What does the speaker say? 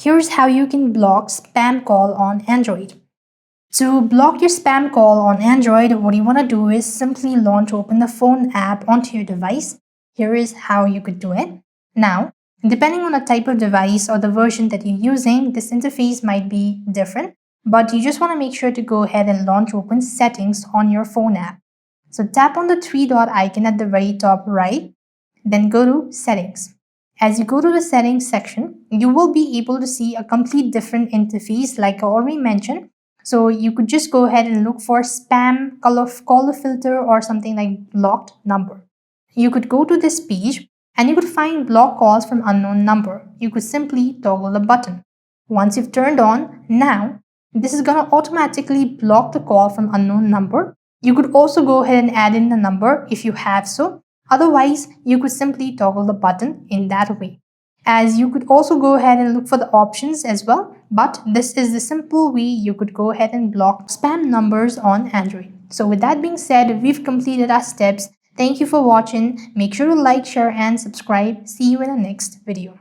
Here's how you can block spam call on Android. To block your spam call on Android, what you want to do is simply launch open the phone app onto your device. Here is how you could do it. Now, depending on the type of device or the version that you're using, this interface might be different, but you just want to make sure to go ahead and launch open settings on your phone app. So tap on the three dot icon at the very top right, then go to settings. As you go to the settings section, you will be able to see a complete different interface like I already mentioned. So you could just go ahead and look for spam caller filter or something like blocked number. You could go to this page and you could find block calls from unknown number. You could simply toggle the button. Once you've turned on, now this is going to automatically block the call from unknown number. You could also go ahead and add in the number if you have so. Otherwise, you could simply toggle the button in that way. As you could also go ahead and look for the options as well, but this is the simple way you could go ahead and block spam numbers on Android. So with that being said, we've completed our steps. Thank you for watching. Make sure to like, share and subscribe. See you in the next video.